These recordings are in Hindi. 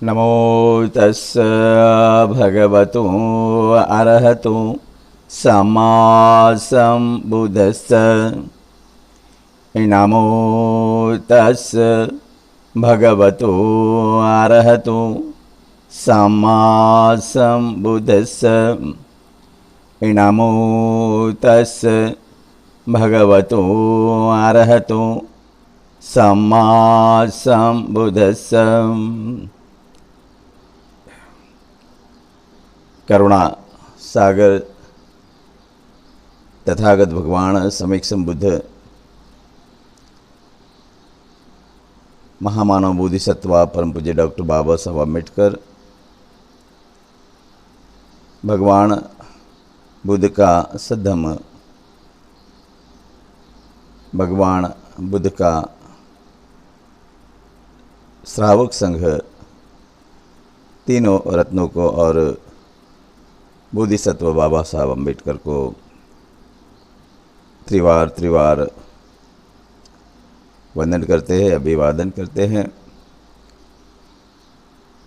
नमो तस्स भगवतो अरहतो सम्मा सम्बुद्धस्स। नमो तस्स भगवतो अरहतो सम्मा सम्बुद्धस्स। नमो तस्स भगवतो अरहतो सम्मा सम्बुद्धस्स। करुणा सागर तथागत भगवान सम्यक संबुद्ध महामानव बोधिसत्वा परम पूज्य डॉक्टर बाबा साहब अम्बेडकर भगवान बुद्ध का सद्धम्म, भगवान बुद्ध का श्रावक संघ, तीनों रत्नों को और बोधिसत्व बाबा साहब अम्बेडकर को त्रिवार वंदन करते हैं, अभिवादन करते हैं।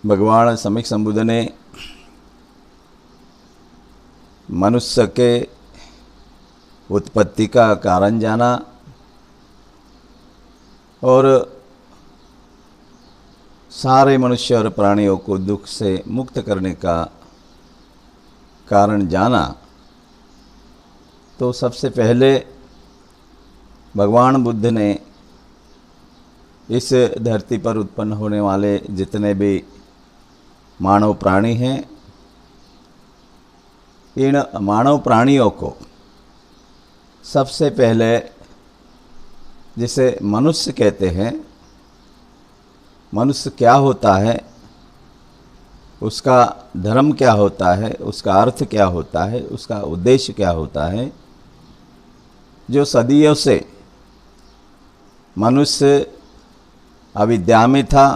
भगवान सम्यक संबुद्ध ने मनुष्य के उत्पत्ति का कारण जाना और सारे मनुष्य और प्राणियों को दुख से मुक्त करने का कारण जाना। तो सबसे पहले भगवान बुद्ध ने इस धरती पर उत्पन्न होने वाले जितने भी मानव प्राणी हैं, इन मानव प्राणियों को सबसे पहले, जिसे मनुष्य कहते हैं, मनुष्य क्या होता है, उसका धर्म क्या होता है, उसका अर्थ क्या होता है, उसका उद्देश्य क्या होता है, जो सदियों से मनुष्य अविद्या में था,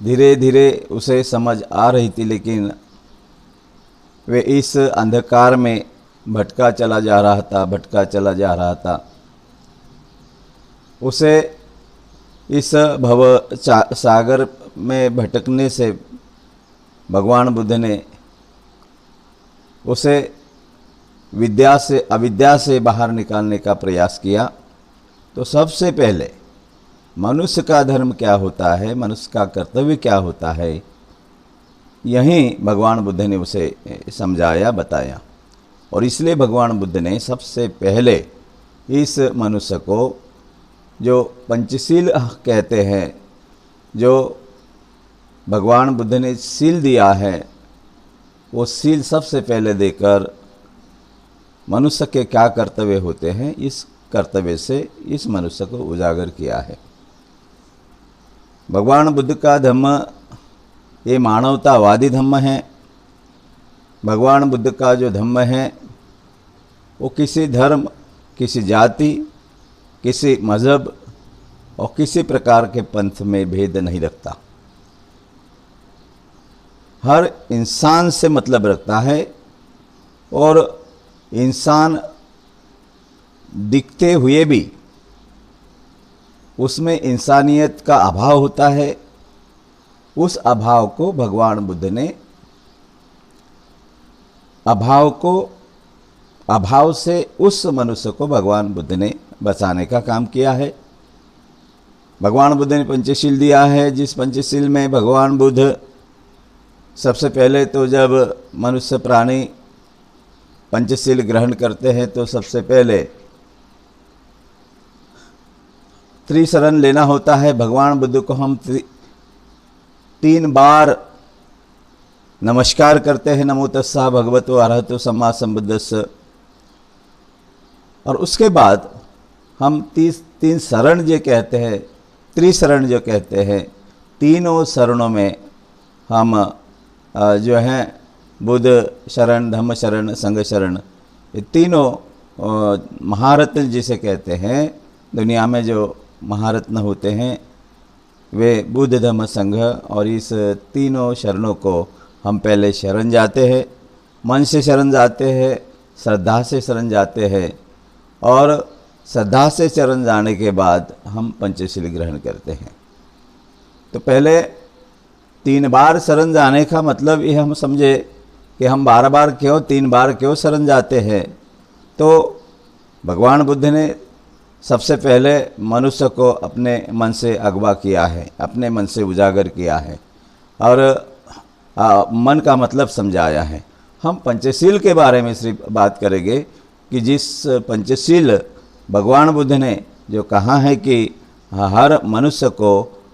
धीरे धीरे उसे समझ आ रही थी, लेकिन वे इस अंधकार में भटका चला जा रहा था। उसे इस भव सागर में भटकने से भगवान बुद्ध ने उसे अविद्या से बाहर निकालने का प्रयास किया। तो सबसे पहले मनुष्य का धर्म क्या होता है, मनुष्य का कर्तव्य क्या होता है, यही भगवान बुद्ध ने उसे समझाया, बताया। और इसलिए भगवान बुद्ध ने सबसे पहले इस मनुष्य को, जो पंचशील कहते हैं, जो भगवान बुद्ध ने सील दिया है, वो सील सबसे पहले देकर मनुष्य के क्या कर्तव्य होते हैं, इस कर्तव्य से इस मनुष्य को उजागर किया है। भगवान बुद्ध का धम्म ये मानवतावादी धम्म है। भगवान बुद्ध का जो धम्म है वो किसी धर्म, किसी जाति, किसी मज़हब और किसी प्रकार के पंथ में भेद नहीं रखता। हर इंसान से मतलब रखता है और इंसान दिखते हुए भी उसमें इंसानियत का अभाव होता है। उस अभाव को भगवान बुद्ध ने अभाव से उस मनुष्य को भगवान बुद्ध ने बचाने का काम किया है। भगवान बुद्ध ने पंचशील दिया है, जिस पंचशील में भगवान बुद्ध सबसे पहले तो जब मनुष्य प्राणी पंचशील ग्रहण करते हैं तो सबसे पहले त्रिशरण लेना होता है। भगवान बुद्ध को हम 3 बार नमस्कार करते हैं, नमो तस्सा भगवतो अरहतो सम्मा सम्बुद्धस्स। और उसके बाद हम 3 शरण जो कहते हैं, त्रिशरण जो कहते हैं, तीनों शरणों में हम जो हैं बुद्ध शरण, धम्म शरण, संघ शरण, ये तीनों महारत्न जिसे कहते हैं। दुनिया में जो महारत्न होते हैं वे बुद्ध, धम्म, संघ, और इस तीनों शरणों को हम पहले शरण जाते हैं, मन से शरण जाते हैं, श्रद्धा से शरण जाते हैं, और श्रद्धा से शरण जाने के बाद हम पंचशील ग्रहण करते हैं। तो पहले 3 बार शरण जाने का मतलब ये हम समझे कि हम बार बार क्यों 3 बार क्यों शरण जाते हैं। तो भगवान बुद्ध ने सबसे पहले मनुष्य को अपने मन से अगवा किया है, अपने मन से उजागर किया है और मन का मतलब समझाया है। हम पंचशील के बारे में सिर्फ बात करेंगे कि जिस पंचशील भगवान बुद्ध ने जो कहा है कि हर मनुष्य को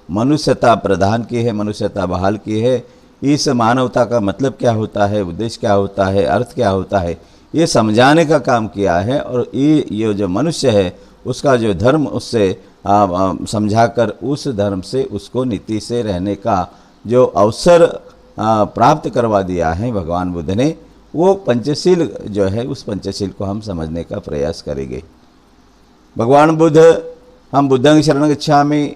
मनुष्यता प्रदान की है, मनुष्यता बहाल की है। इस मानवता का मतलब क्या होता है, उद्देश्य क्या होता है, अर्थ क्या होता है, ये समझाने का काम किया है। और ये जो मनुष्य है उसका जो धर्म उससे समझाकर उस धर्म से उसको नीति से रहने का जो अवसर प्राप्त करवा दिया है भगवान बुद्ध ने, वो पंचशील जो है उस पंचशील को हम समझने का प्रयास करेंगे। भगवान बुद्ध हम बुद्धं शरणं गच्छामि,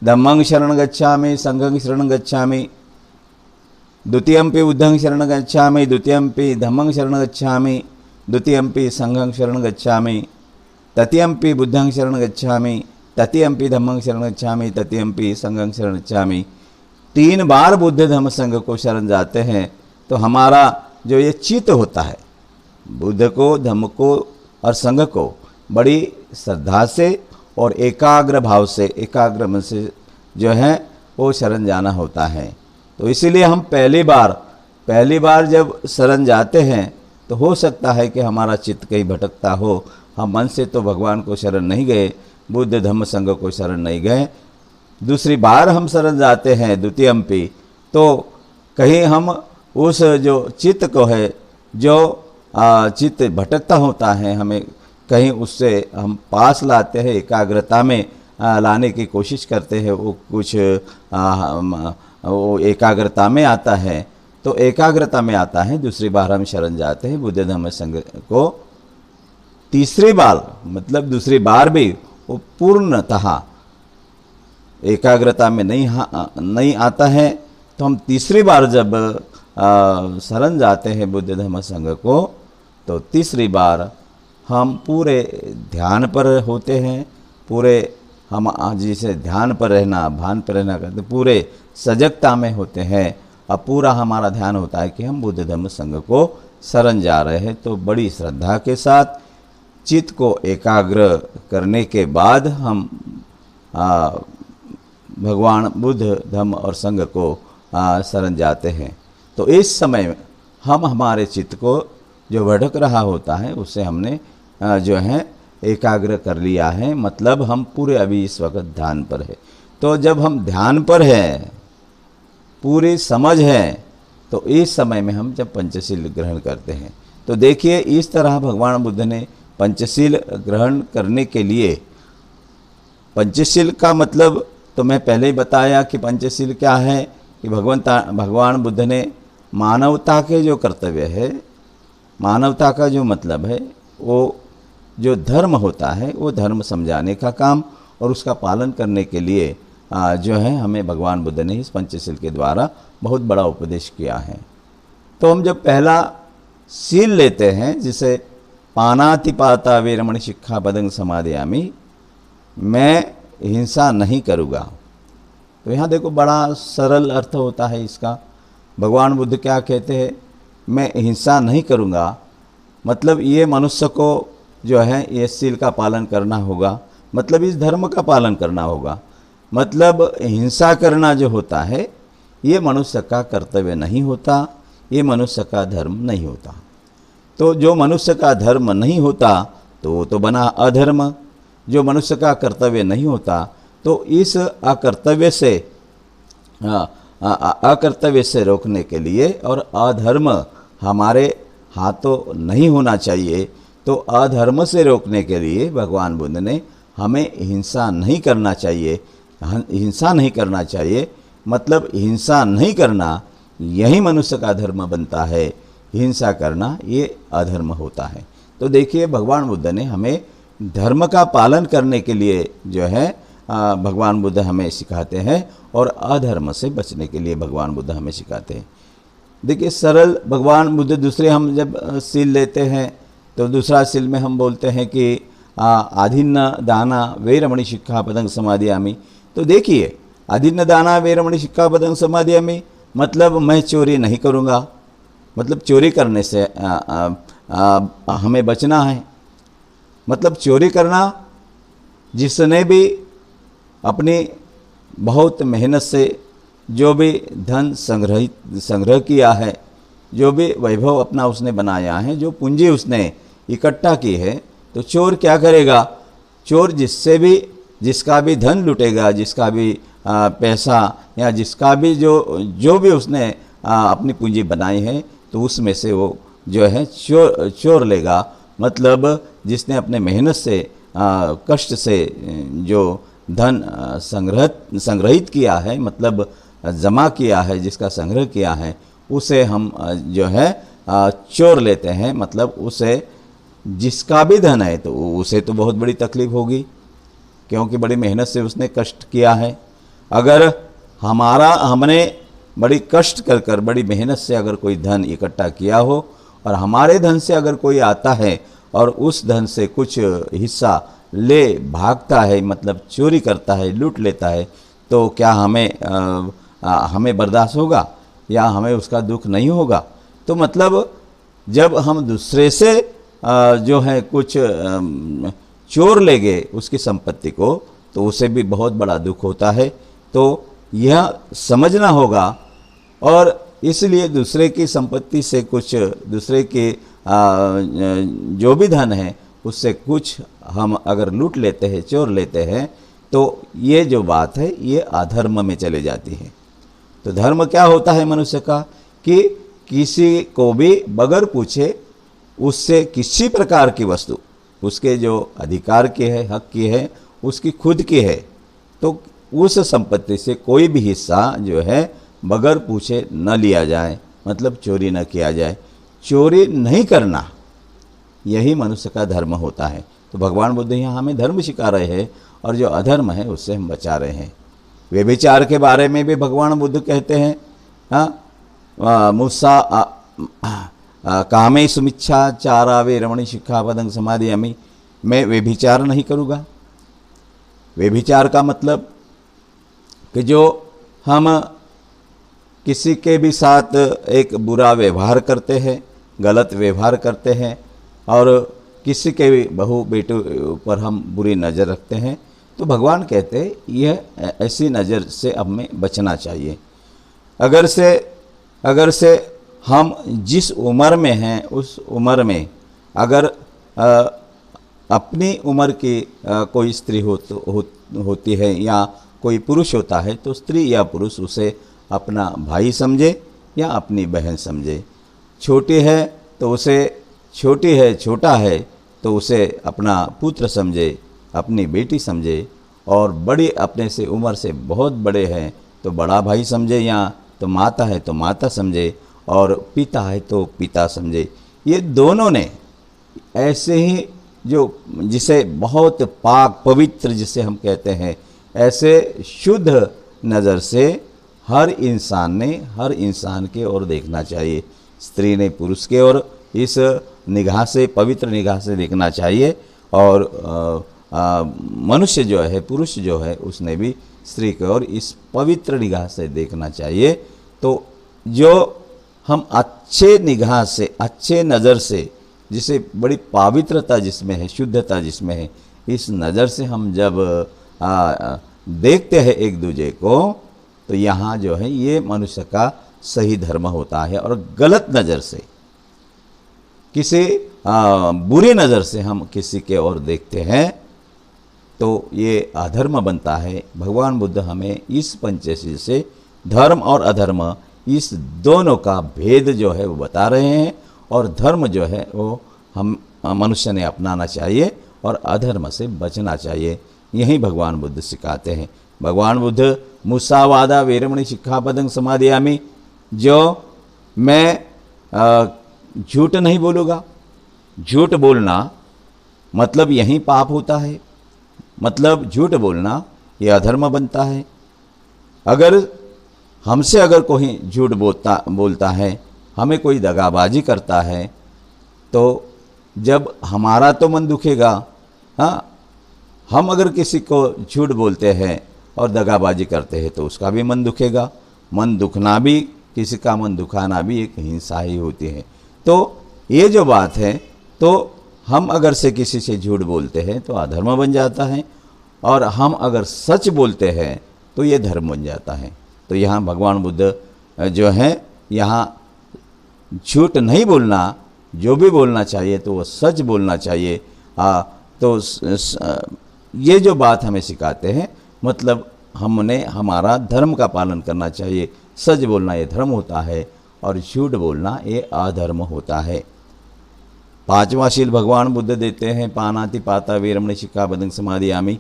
धम्मं शरणं गच्छामि, संघं शरणं गच्छामि, द्वितीयंपि बुद्धं शरणं गच्छामि, द्वितीयंपि धम्मं शरणं गच्छामि, द्वितीयंपि संघं शरणं गच्छामि, तृतीयंपि बुद्धं शरणं गच्छामि, तृतीयंपि धम्मं शरणं गच्छामि, तृतीयंपि संघं शरणं गच्छामि। 3 बार बुद्ध धम्म संघ को शरण जाते हैं तो हमारा जो ये चित्त होता है बुद्ध को, धम्म को और संघ को बड़ी श्रद्धा से और एकाग्र भाव से, एकाग्र मन से जो है वो शरण जाना होता है। तो इसीलिए हम पहली बार जब शरण जाते हैं तो हो सकता है कि हमारा चित्त कहीं भटकता हो, हम मन से तो भगवान को शरण नहीं गए, बुद्ध धम्म संघ को शरण नहीं गए। दूसरी बार हम शरण जाते हैं द्वितीयंपि, तो कहीं हम उस जो चित्त को है, जो चित्त भटकता होता है, हमें कहीं उससे हम पास लाते हैं, एकाग्रता में लाने की कोशिश करते हैं, वो कुछ वो एकाग्रता में आता है। तो एकाग्रता में आता है, दूसरी बार हम शरण जाते हैं बुद्ध धम्म संघ को। तीसरी बार मतलब दूसरी बार भी वो पूर्णतः एकाग्रता में नहीं आता है, तो हम तीसरी बार जब शरण जाते हैं बुद्ध धम्म संघ को, तो तीसरी बार हम पूरे ध्यान पर होते हैं, पूरे हम जिसे ध्यान पर रहना, भान पर रहना करते, पूरे सजगता में होते हैं। अब पूरा हमारा ध्यान होता है कि हम बुद्ध धम्म संघ को शरण जा रहे हैं। तो बड़ी श्रद्धा के साथ चित्त को एकाग्र करने के बाद हम भगवान बुद्ध धम्म और संघ को शरण जाते हैं। तो इस समय हम हमारे चित्त को जो भटक रहा होता है उससे हमने जो है एकाग्र कर लिया है, मतलब हम पूरे अभी इस वक्त ध्यान पर है। तो जब हम ध्यान पर है, पूरी समझ है, तो इस समय में हम जब पंचशील ग्रहण करते हैं, तो देखिए इस तरह भगवान बुद्ध ने पंचशील ग्रहण करने के लिए, पंचशील का मतलब तो मैं पहले ही बताया कि पंचशील क्या है, कि भगवान बुद्ध ने मानवता के जो कर्तव्य है, मानवता का जो मतलब है, वो जो धर्म होता है वो धर्म समझाने का काम और उसका पालन करने के लिए जो है हमें भगवान बुद्ध ने इस पंचशील के द्वारा बहुत बड़ा उपदेश किया है। तो हम जब पहला शील लेते हैं, जिसे पानातिपाता वीरमणि शिक्षापदं समादयामि, मैं हिंसा नहीं करूँगा। तो यहाँ देखो बड़ा सरल अर्थ होता है इसका। भगवान बुद्ध क्या कहते हैं, मैं हिंसा नहीं करूँगा, मतलब ये मनुष्य को जो है ये शील का पालन करना होगा, मतलब इस धर्म का पालन करना होगा। मतलब हिंसा करना जो होता है ये मनुष्य का कर्तव्य नहीं होता, ये मनुष्य का धर्म नहीं होता। तो जो मनुष्य का धर्म नहीं होता तो वो तो बना अधर्म। जो मनुष्य का कर्तव्य नहीं होता तो इस अकर्तव्य से रोकने के लिए, और अधर्म हमारे हाथों नहीं होना चाहिए, तो अधर्म से रोकने के लिए भगवान बुद्ध ने हमें हिंसा नहीं करना चाहिए। हिंसा नहीं करना चाहिए मतलब हिंसा नहीं करना यही मनुष्य का धर्म बनता है, हिंसा करना ये अधर्म होता है। तो देखिए भगवान बुद्ध ने हमें धर्म का पालन करने के लिए जो है भगवान बुद्ध हमें सिखाते हैं, और अधर्म से बचने के लिए भगवान बुद्ध हमें सिखाते हैं। देखिए सरल भगवान बुद्ध, दूसरे हम जब शील लेते हैं तो दूसरा शील में हम बोलते हैं कि आधिन्न दाना वैरमणि शिक्षापदं समादयामि। तो देखिए अदिन्न दाना वेरमणि शिक्षापदं समादयामि, मतलब मैं चोरी नहीं करूँगा, मतलब चोरी करने से हमें बचना है। मतलब चोरी करना, जिसने भी अपनी बहुत मेहनत से जो भी धन संग्रह किया है, जो भी वैभव अपना उसने बनाया है, जो पूंजी उसने इकट्ठा की है, तो चोर क्या करेगा? चोर जिसका भी धन लुटेगा, जिसका भी पैसा या जिसका भी जो भी उसने अपनी पूंजी बनाई है, तो उसमें से वो जो है चोर लेगा। मतलब जिसने अपने मेहनत से कष्ट से जो धन संग्रहित किया है, मतलब जमा किया है, जिसका संग्रह किया है, उसे हम जो है चोर लेते हैं। मतलब उसे, जिसका भी धन है, तो उसे तो बहुत बड़ी तकलीफ होगी, क्योंकि बड़ी मेहनत से उसने कष्ट किया है। अगर हमने बड़ी कष्ट कर बड़ी मेहनत से अगर कोई धन इकट्ठा किया हो और हमारे धन से अगर कोई आता है और उस धन से कुछ हिस्सा ले भागता है, मतलब चोरी करता है, लूट लेता है, तो क्या हमें बर्दाश्त होगा या हमें उसका दुख नहीं होगा? तो मतलब जब हम दूसरे से जो है कुछ चोर लेंगे उसकी संपत्ति को, तो उसे भी बहुत बड़ा दुख होता है। तो यह समझना होगा, और इसलिए दूसरे की संपत्ति से कुछ, दूसरे के जो भी धन है उससे कुछ हम अगर लूट लेते हैं, चोर लेते हैं, तो ये जो बात है ये अधर्म में चले जाती है। तो धर्म क्या होता है मनुष्य का? कि किसी को भी बगैर पूछे उससे किसी प्रकार की वस्तु, उसके जो अधिकार की है, हक की है, उसकी खुद की है, तो उस संपत्ति से कोई भी हिस्सा जो है बगैर पूछे न लिया जाए, मतलब चोरी न किया जाए। चोरी नहीं करना, यही मनुष्य का धर्म होता है। तो भगवान बुद्ध यहाँ हमें धर्म सिखा रहे हैं, और जो अधर्म है उससे हम बचा रहे हैं। व्यभिचार के बारे में भी भगवान बुद्ध कहते हैं, कामे सुमिच्छा चारा वेरमणि शिक्षापदं समादयामि, मैं व्यभिचार नहीं करूँगा। व्यभिचार का मतलब कि जो हम किसी के भी साथ एक बुरा व्यवहार करते हैं, गलत व्यवहार करते हैं, और किसी के भी बहू बेटे पर हम बुरी नज़र रखते हैं, तो भगवान कहते हैं यह ऐसी नज़र से हमें बचना चाहिए। अगर से हम जिस उम्र में हैं उस उम्र में अगर अपनी उम्र की कोई स्त्री होती है या कोई पुरुष होता है, तो स्त्री या पुरुष उसे अपना भाई समझे या अपनी बहन समझे। छोटी है तो उसे छोटा है तो उसे अपना पुत्र समझे, अपनी बेटी समझे, और बड़ी अपने से उम्र से बहुत बड़े हैं तो बड़ा भाई समझे, या तो माता है तो माता समझे, और पिता है तो पिता समझे। ये दोनों ने ऐसे ही जिसे बहुत पाक पवित्र जिसे हम कहते हैं, ऐसे शुद्ध नज़र से हर इंसान के ओर देखना चाहिए। स्त्री ने पुरुष के ओर इस निगाह से, पवित्र निगाह से देखना चाहिए, और मनुष्य जो है, पुरुष जो है, उसने भी स्त्री की ओर इस पवित्र निगाह से देखना चाहिए। तो जो हम अच्छे निगाह से, अच्छे नज़र से, जिसे बड़ी पवित्रता जिसमें है, शुद्धता जिसमें है, इस नज़र से हम जब देखते हैं एक दूसरे को, तो यहाँ जो है ये मनुष्य का सही धर्म होता है। और गलत नज़र से, किसी बुरी नज़र से हम किसी के ओर देखते हैं, तो ये अधर्म बनता है। भगवान बुद्ध हमें इस पंचशील से धर्म और अधर्म, इस दोनों का भेद जो है वो बता रहे हैं, और धर्म जो है वो हम मनुष्य ने अपनाना चाहिए और अधर्म से बचना चाहिए। यही भगवान बुद्ध सिखाते हैं। भगवान बुद्ध मुसावादा वेरमणि शिक्षापदं समादयामि, जो मैं झूठ नहीं बोलूँगा। झूठ बोलना मतलब यही पाप होता है, मतलब झूठ बोलना ये अधर्म बनता है। अगर हमसे कोई झूठ बोलता है, हमें कोई दगाबाजी करता है, तो जब हमारा तो मन दुखेगा। हाँ, हम अगर किसी को झूठ बोलते हैं और दगाबाजी करते हैं तो उसका भी मन दुखेगा। मन दुखना भी, किसी का मन दुखाना भी एक हिंसा ही होती है। तो ये जो बात है, तो हम अगर से किसी से झूठ बोलते हैं तो अधर्म बन जाता है, और हम अगर सच बोलते हैं तो ये धर्म बन जाता है। तो यहाँ भगवान बुद्ध जो है, यहाँ झूठ नहीं बोलना, जो भी बोलना चाहिए तो वो सच बोलना चाहिए। तो ये जो बात हमें सिखाते हैं, मतलब हमने हमारा धर्म का पालन करना चाहिए। सच बोलना ये धर्म होता है और झूठ बोलना ये अधर्म होता है। पांचवा शील भगवान बुद्ध देते हैं, पाणातिपाता वेरमणि शिक्षापदं समादियामि।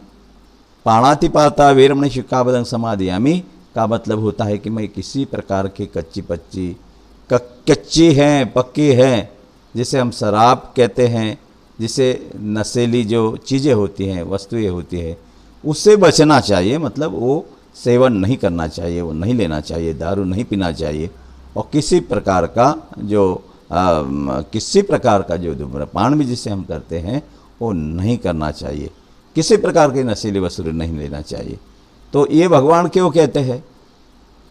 पाणातिपाता वेरमणि शिक्षापदं समादियामि का मतलब होता है कि मैं किसी प्रकार की कच्ची हैं, पक्की हैं, जिसे हम शराब कहते हैं, जिसे नशीली जो चीज़ें होती हैं, वस्तुएं होती हैं, उससे बचना चाहिए। मतलब वो सेवन नहीं करना चाहिए, वो नहीं लेना चाहिए, दारू नहीं पीना चाहिए, और किसी प्रकार का जो धूम्रपान भी जिसे हम करते हैं वो नहीं करना चाहिए। किसी प्रकार की नशीली वस्तु नहीं लेना चाहिए। तो ये भगवान क्यों कहते हैं?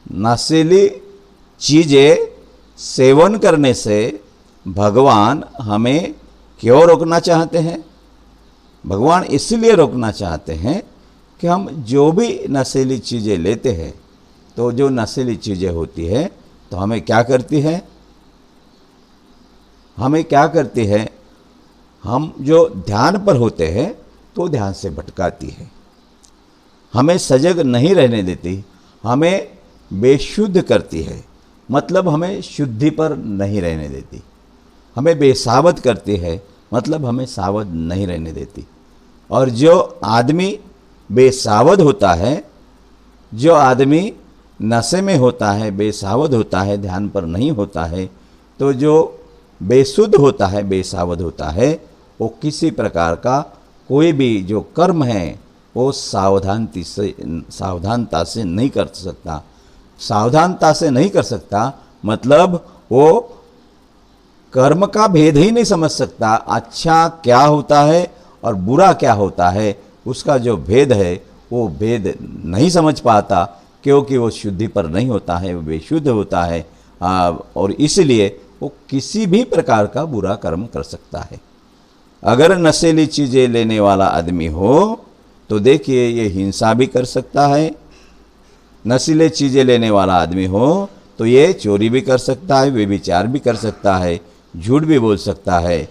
नशीली चीज़ें सेवन करने से भगवान हमें क्यों रोकना चाहते हैं? भगवान इसलिए रोकना चाहते हैं कि हम जो भी नशीली चीज़ें लेते हैं, तो जो नशीली चीज़ें होती है तो हमें क्या करती है? हम जो ध्यान पर होते हैं तो ध्यान से भटकाती है, हमें सजग नहीं रहने देती, हमें बेशुद्ध करती है। मतलब हमें शुद्धि पर नहीं रहने देती, हमें बेसावध करती है, मतलब हमें सावध नहीं रहने देती। और जो आदमी बेसावध होता है, जो आदमी नशे में होता है, बेसावध होता है, ध्यान पर नहीं होता है, तो जो बेशुद्ध होता है, बेसावध होता है, वो किसी प्रकार का कोई भी जो कर्म है वो सावधानता से नहीं कर सकता। सावधानता से नहीं कर सकता मतलब वो कर्म का भेद ही नहीं समझ सकता। अच्छा क्या होता है और बुरा क्या होता है, उसका जो भेद है वो भेद नहीं समझ पाता, क्योंकि वो शुद्धि पर नहीं होता है, वो बेशुद्ध होता है, और इसलिए वो किसी भी प्रकार का बुरा कर्म कर सकता है। अगर नशीली चीज़ें लेने वाला आदमी हो तो देखिए ये हिंसा भी कर सकता है। नशीले चीज़ें लेने वाला आदमी हो तो ये चोरी भी कर सकता है, व्यभिचार भी कर सकता है, झूठ भी बोल सकता है।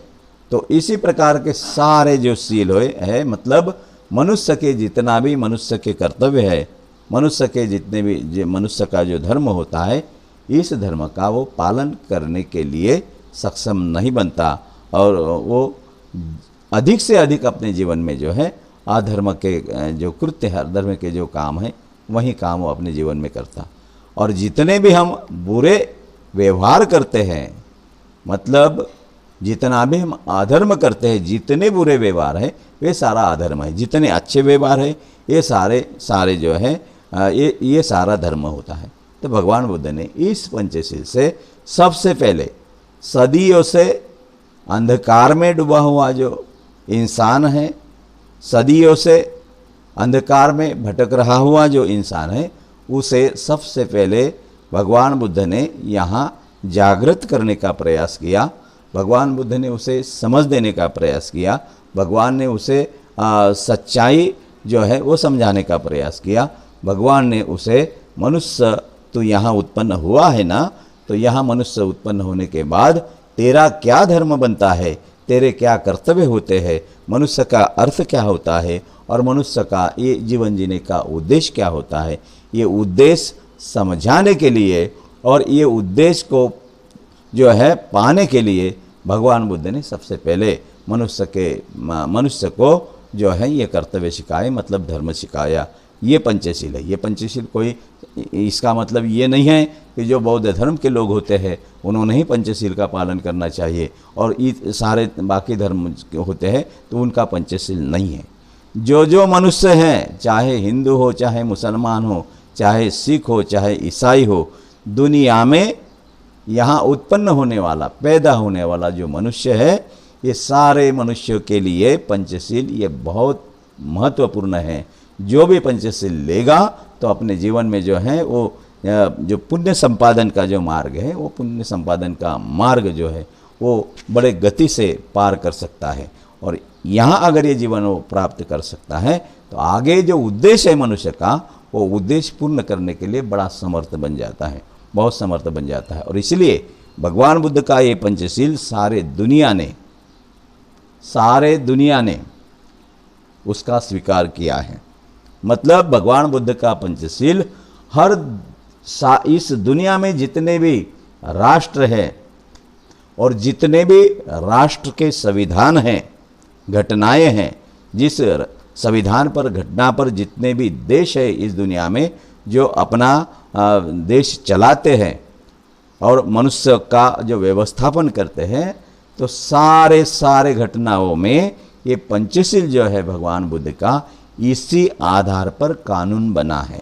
तो इसी प्रकार के सारे जो शील है, मतलब मनुष्य के जितना भी मनुष्य के कर्तव्य है, मनुष्य के जितने भी मनुष्य का जो धर्म होता है, इस धर्म का वो पालन करने के लिए सक्षम नहीं बनता, और वो अधिक से अधिक अपने जीवन में जो है अधर्म के जो कृत्य है, अधर्म के जो काम है, वही काम वो अपने जीवन में करता। और जितने भी हम बुरे व्यवहार करते हैं, मतलब जितना भी हम अधर्म करते हैं, जितने बुरे व्यवहार है वे सारा अधर्म है, जितने अच्छे व्यवहार है ये सारे जो है ये सारा धर्म होता है। तो भगवान बुद्ध ने इस पंचशील से सबसे पहले सदियों से अंधकार में डूबा हुआ जो इंसान है, सदियों से अंधकार में भटक रहा हुआ जो इंसान है, उसे सबसे पहले भगवान बुद्ध ने यहाँ जागृत करने का प्रयास किया। भगवान बुद्ध ने उसे समझ देने का प्रयास किया। भगवान ने उसे सच्चाई जो है वो समझाने का प्रयास किया। भगवान ने उसे मनुष्य तो यहाँ उत्पन्न हुआ है ना, तो यहाँ मनुष्य उत्पन्न होने के बाद तेरा क्या धर्म बनता है, तेरे क्या कर्तव्य होते हैं, मनुष्य का अर्थ क्या होता है, और मनुष्य का ये जीवन जीने का उद्देश्य क्या होता है, ये उद्देश्य समझाने के लिए और ये उद्देश्य को जो है पाने के लिए भगवान बुद्ध ने सबसे पहले मनुष्य को जो है ये कर्तव्य सिखाए, मतलब धर्म सिखाया। ये पंचशील है। ये पंचशील कोई इसका मतलब ये नहीं है कि जो बौद्ध धर्म के लोग होते हैं उन्होंने ही पंचशील का पालन करना चाहिए और सारे बाकी धर्म होते हैं तो उनका पंचशील नहीं है। जो मनुष्य हैं, चाहे हिंदू हो, चाहे मुसलमान हो, चाहे सिख हो, चाहे ईसाई हो, दुनिया में यहाँ उत्पन्न होने वाला, पैदा होने वाला जो मनुष्य है, ये सारे मनुष्यों के लिए पंचशील ये बहुत महत्वपूर्ण है। जो भी पंचशील लेगा तो अपने जीवन में जो है वो जो पुण्य संपादन का जो मार्ग है, वो पुण्य संपादन का मार्ग जो है वो बड़े गति से पार कर सकता है। और यहाँ अगर ये जीवन वो प्राप्त कर सकता है तो आगे जो उद्देश्य है मनुष्य का, वो उद्देश्य पूर्ण करने के लिए बड़ा समर्थ बन जाता है, बहुत समर्थ बन जाता है। और इसलिए भगवान बुद्ध का ये पंचशील सारे दुनिया ने उसका स्वीकार किया है। मतलब भगवान बुद्ध का पंचशील इस दुनिया में जितने भी राष्ट्र हैं और जितने भी राष्ट्र के संविधान हैं, घटनाएं हैं, जिस संविधान पर, घटना पर जितने भी देश है इस दुनिया में जो अपना देश चलाते हैं और मनुष्य का जो व्यवस्थापन करते हैं, तो सारे घटनाओं में ये पंचशील जो है भगवान बुद्ध का, इसी आधार पर कानून बना है।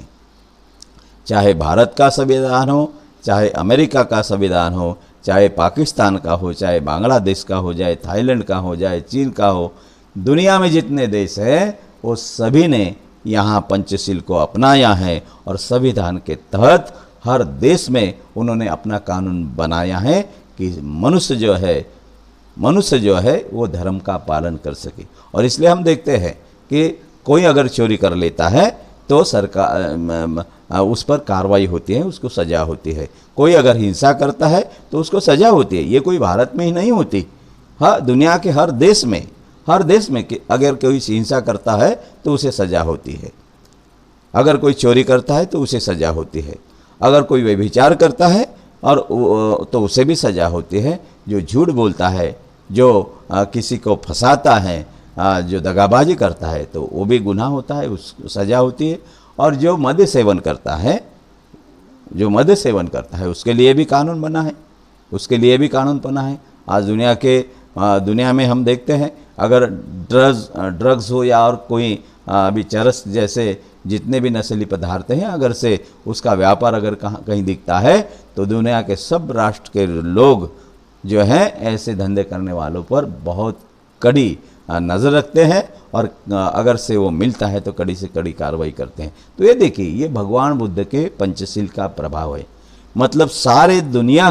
चाहे भारत का संविधान हो, चाहे अमेरिका का संविधान हो, चाहे पाकिस्तान का हो, चाहे बांग्लादेश का हो जाए, थाईलैंड का हो जाए, चीन का हो, दुनिया में जितने देश हैं वो सभी ने यहाँ पंचशील को अपनाया है और संविधान के तहत हर देश में उन्होंने अपना कानून बनाया है कि मनुष्य जो है वो धर्म का पालन कर सके। और इसलिए हम देखते हैं कि कोई अगर चोरी कर लेता है तो सरकार उस पर कार्रवाई होती है, उसको सज़ा होती है। कोई अगर हिंसा करता है तो उसको सज़ा होती है। ये कोई भारत में ही नहीं होती, हाँ, दुनिया के हर देश में कि अगर कोई हिंसा करता है तो उसे सज़ा होती है। अगर कोई चोरी करता है तो उसे सज़ा होती है। अगर कोई व्यभिचार करता है और तो उसे भी सज़ा होती है। जो झूठ बोलता है, जो किसी को फंसाता है, जो दगाबाजी करता है तो वो भी गुनाह होता है, उसको सज़ा होती है। और जो मद्य सेवन करता है उसके लिए भी कानून बना है, आज दुनिया में हम देखते हैं अगर ड्रग्स हो या और कोई अभी चरस जैसे जितने भी नशीली पदार्थ हैं, अगर से उसका व्यापार अगर कहीं दिखता है तो दुनिया के सब राष्ट्र के लोग जो हैं ऐसे धंधे करने वालों पर बहुत कड़ी नज़र रखते हैं और अगर से वो मिलता है तो कड़ी से कड़ी कार्रवाई करते हैं। तो ये देखिए, ये भगवान बुद्ध के पंचशील का प्रभाव है। मतलब सारे दुनिया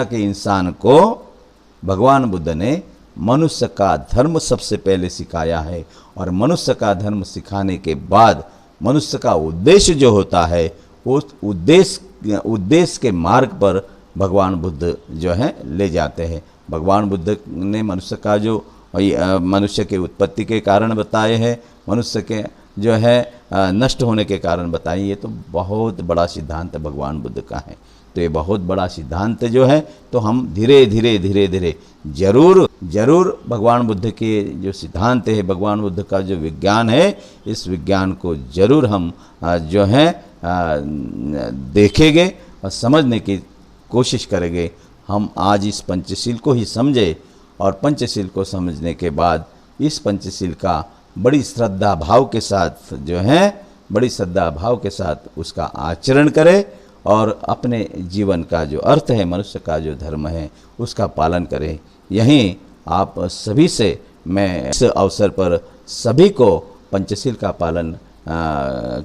के इंसान को भगवान बुद्ध ने मनुष्य का धर्म सबसे पहले सिखाया है। और मनुष्य का धर्म सिखाने के बाद मनुष्य का उद्देश्य जो होता है, उस उद्देश्य के मार्ग पर भगवान बुद्ध जो है ले जाते हैं। भगवान बुद्ध ने मनुष्य का जो मनुष्य के उत्पत्ति के कारण बताए हैं, मनुष्य के जो है नष्ट होने के कारण बताए, ये तो बहुत बड़ा सिद्धांत भगवान बुद्ध का है। तो ये बहुत बड़ा सिद्धांत जो है, तो हम धीरे धीरे जरूर भगवान बुद्ध के जो सिद्धांत है, भगवान बुद्ध का जो विज्ञान है, इस विज्ञान को जरूर हम जो है देखेंगे और समझने की कोशिश करेंगे। हम आज इस पंचशील को ही समझे और पंचशील को समझने के बाद इस पंचशील का बड़ी श्रद्धा भाव के साथ उसका आचरण करें और अपने जीवन का जो अर्थ है, मनुष्य का जो धर्म है, उसका पालन करें। यहीं आप सभी से मैं इस अवसर पर सभी को पंचशील का पालन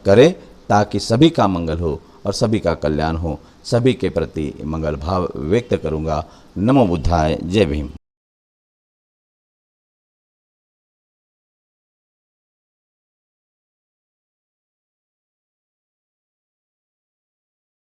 करें ताकि सभी का मंगल हो और सभी का कल्याण हो। सभी के प्रति मंगल भाव व्यक्त करूँगा। नमो बुद्धाय। जय भीम।